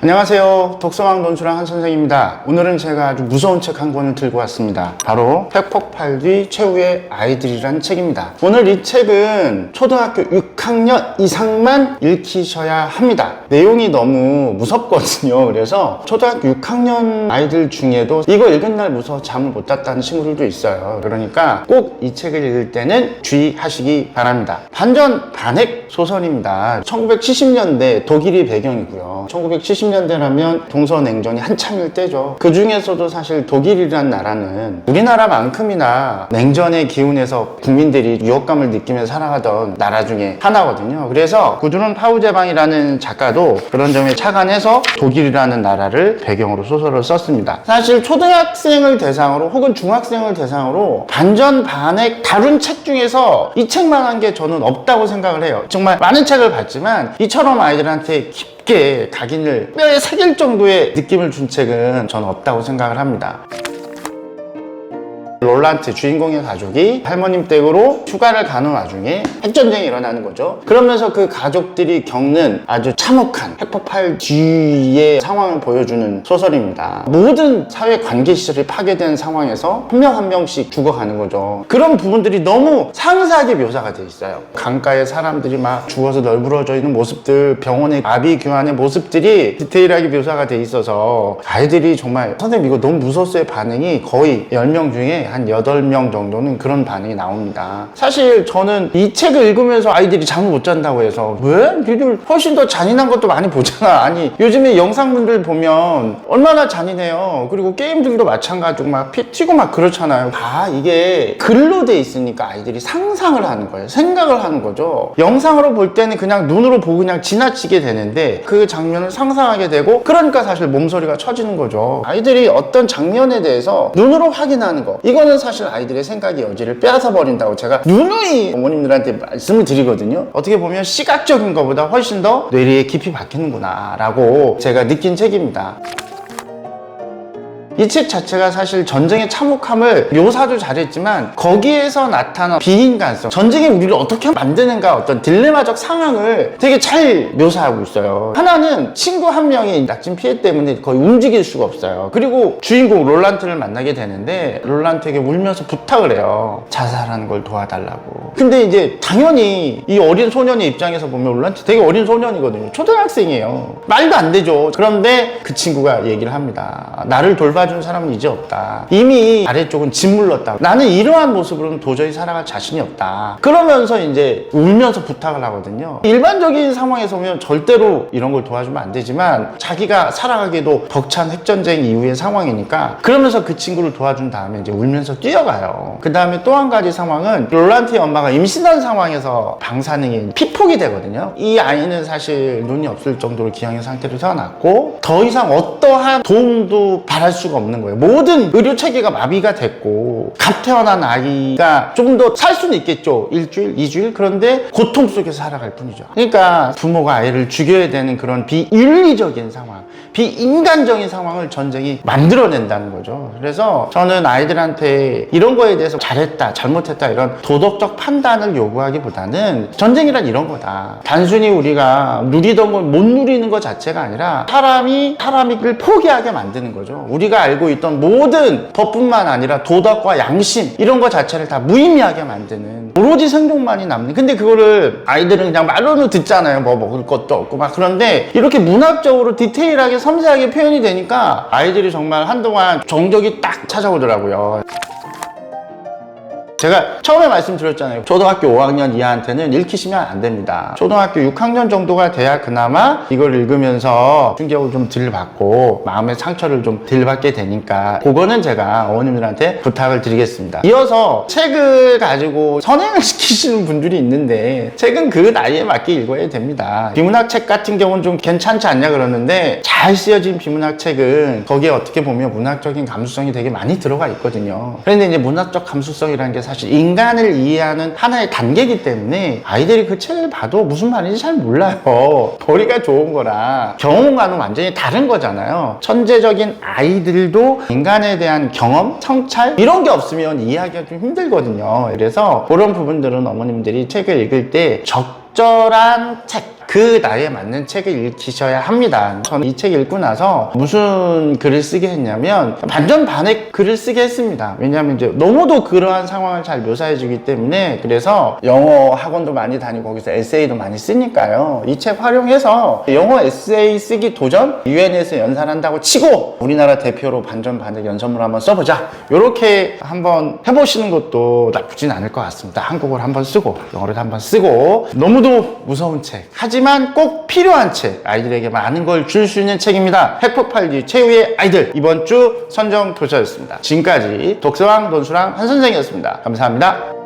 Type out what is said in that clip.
안녕하세요. 독서왕 논술왕 한선생입니다. 오늘은 제가 아주 무서운 책 한 권을 들고 왔습니다. 바로 팩폭팔 뒤 최후의 아이들이란 책입니다. 오늘 이 책은 초등학교 6학년 이상만 읽히셔야 합니다. 내용이 너무 무섭거든요. 그래서 초등학교 6학년 아이들 중에도 이거 읽은 날 무서워 잠을 못 잤다는 친구들도 있어요. 그러니까 꼭 이 책을 읽을 때는 주의하시기 바랍니다. 반전 반핵 소설입니다. 1970년대 독일이 배경이고요. 1970년대라면 동서냉전이 한참일 때죠. 그 중에서도 사실 독일이란 나라는 우리나라만큼이나 냉전의 기운에서 국민들이 위협감을 느끼며 살아가던 나라 중에 하나거든요. 그래서 구드룬 파우제방이라는 작가도 그런 점에 착안해서 독일이라는 나라를 배경으로 소설을 썼습니다. 사실 초등학생을 대상으로 혹은 중학생을 대상으로 반전 반핵 다룬 책 중에서 이 책만한 게 저는 없다고 생각을 해요. 정말 많은 책을 봤지만 이처럼 아이들한테 깊게 각인을 뼈에 새길 정도의 느낌을 준 책은 저는 없다고 생각을 합니다. 롤란트 주인공의 가족이 할머님 댁으로 휴가를 가는 와중에 핵전쟁이 일어나는 거죠. 그러면서 그 가족들이 겪는 아주 참혹한 팩폭팔 뒤의 상황을 보여주는 소설입니다. 모든 사회 관계 시설이 파괴된 상황에서 한 명 한 명씩 죽어가는 거죠. 그런 부분들이 너무 상세하게 묘사가 돼 있어요. 강가에 사람들이 막 죽어서 널브러져 있는 모습들, 병원의 아비 교환의 모습들이 디테일하게 묘사가 돼 있어서 아이들이 정말 선생님 이거 너무 무서웠어요 반응이 거의 10명 중에 한 8명 정도는 그런 반응이 나옵니다. 사실 저는 이 책을 읽으면서 아이들이 잠을 못 잔다고 해서 왜? 니들 훨씬 더 잔인한 것도 많이 보잖아. 아니 요즘에 영상분들 보면 얼마나 잔인해요. 그리고 게임들도 마찬가지고 막 피 튀고 막 그렇잖아요. 다 이게 글로 돼 있으니까 아이들이 상상을 하는 거예요. 생각을 하는 거죠. 영상으로 볼 때는 그냥 눈으로 보고 그냥 지나치게 되는데 그 장면을 상상하게 되고 그러니까 사실 몸소리가 쳐지는 거죠. 아이들이 어떤 장면에 대해서 눈으로 확인하는 거 이거는 사실 아이들의 생각의 여지를 빼앗아 버린다고 제가 누누이 어머님들한테 말씀을 드리거든요. 어떻게 보면 시각적인 것보다 훨씬 더 뇌리에 깊이 박히는구나 라고 제가 느낀 책입니다. 이 책 자체가 사실 전쟁의 참혹함을 묘사도 잘했지만 거기에서 나타난 비인간성, 전쟁이 우리를 어떻게 만드는가 어떤 딜레마적 상황을 되게 잘 묘사하고 있어요. 하나는 친구 한 명이 낙진 피해 때문에 거의 움직일 수가 없어요. 그리고 주인공 롤란트를 만나게 되는데 롤란트에게 울면서 부탁을 해요. 자살하는 걸 도와달라고. 근데 이제 당연히 이 어린 소년의 입장에서 보면 롤란트 되게 어린 소년이거든요. 초등학생이에요. 말도 안 되죠. 그런데 그 친구가 얘기를 합니다. 나를 돌봐준 사람은 이제 없다. 이미 아래쪽은 짓물렀다. 나는 이러한 모습으로는 도저히 살아갈 자신이 없다. 그러면서 이제 울면서 부탁을 하거든요. 일반적인 상황에서 보면 절대로 이런 걸 도와주면 안 되지만 자기가 살아가기도 벅찬 핵전쟁 이후의 상황이니까 그러면서 그 친구를 도와준 다음에 이제 울면서 뛰어가요. 그 다음에 또 한 가지 상황은 롤란트의 엄마가 임신한 상황에서 방사능이 피폭이 되거든요. 이 아이는 사실 눈이 없을 정도로 기형의 상태로 태어났고 더 이상 어떠한 도움도 바랄 수가 없는 거예요. 모든 의료 체계가 마비가 됐고 갓 태어난 아이가 조금 더 살 수는 있겠죠. 일주일, 2주일. 그런데 고통 속에서 살아갈 뿐이죠. 그러니까 부모가 아이를 죽여야 되는 그런 비윤리적인 상황, 비인간적인 상황을 전쟁이 만들어낸다는 거죠. 그래서 저는 아이들한테 이런 거에 대해서 잘했다, 잘못했다 이런 도덕적 판단을 요구하기보다는 전쟁이란 이런 거다. 단순히 우리가 누리던 걸 못 누리는 것 자체가 아니라 사람이를 포기하게 만드는 거죠. 우리가 알고 있던 모든 법뿐만 아니라 도덕과 양심 이런 것 자체를 다 무의미하게 만드는 오로지 생존만이 남는. 근데 그거를 아이들은 그냥 말로는 듣잖아요. 뭐 먹을 것도 없고 막. 그런데 이렇게 문학적으로 디테일하게 섬세하게 표현이 되니까 아이들이 정말 한동안 정적이 딱 찾아오더라고요. 제가 처음에 말씀드렸잖아요. 초등학교 5학년 이하한테는 읽히시면 안 됩니다. 초등학교 6학년 정도가 돼야 그나마 이걸 읽으면서 충격을 좀 덜 받고 마음의 상처를 좀 덜 받게 되니까 그거는 제가 어머님들한테 부탁을 드리겠습니다. 이어서 책을 가지고 선행을 시키시는 분들이 있는데 책은 그 나이에 맞게 읽어야 됩니다. 비문학 책 같은 경우는 좀 괜찮지 않냐 그러는데 잘 쓰여진 비문학 책은 거기에 어떻게 보면 문학적인 감수성이 되게 많이 들어가 있거든요. 그런데 이제 문학적 감수성이라는 게 사실 인간을 이해하는 하나의 단계이기 때문에 아이들이 그 책을 봐도 무슨 말인지 잘 몰라요. 거리가 좋은 거라 경험과는 완전히 다른 거잖아요. 천재적인 아이들도 인간에 대한 경험, 성찰 이런 게 없으면 이해하기가 좀 힘들거든요. 그래서 그런 부분들은 어머님들이 책을 읽을 때 적절한 책 그 나이에 맞는 책을 읽히셔야 합니다. 저는 이 책 읽고 나서 무슨 글을 쓰게 했냐면 반전반의 글을 쓰게 했습니다. 왜냐하면 이제 너무도 그러한 상황을 잘 묘사해 주기 때문에. 그래서 영어 학원도 많이 다니고 거기서 에세이도 많이 쓰니까요. 이 책 활용해서 영어 에세이 쓰기 도전, UN에서 연산한다고 치고 우리나라 대표로 반전반의 연설문을 한번 써보자, 이렇게 한번 해보시는 것도 나쁘진 않을 것 같습니다. 한국어를 한번 쓰고 영어를 한번 쓰고. 너무도 무서운 책, 하지만 꼭 필요한 책, 아이들에게 많은 걸 줄 수 있는 책입니다. 핵폭발기 최후의 아이들, 이번 주 선정 도서였습니다. 지금까지 독서왕 논술왕 한 선생이었습니다. 감사합니다.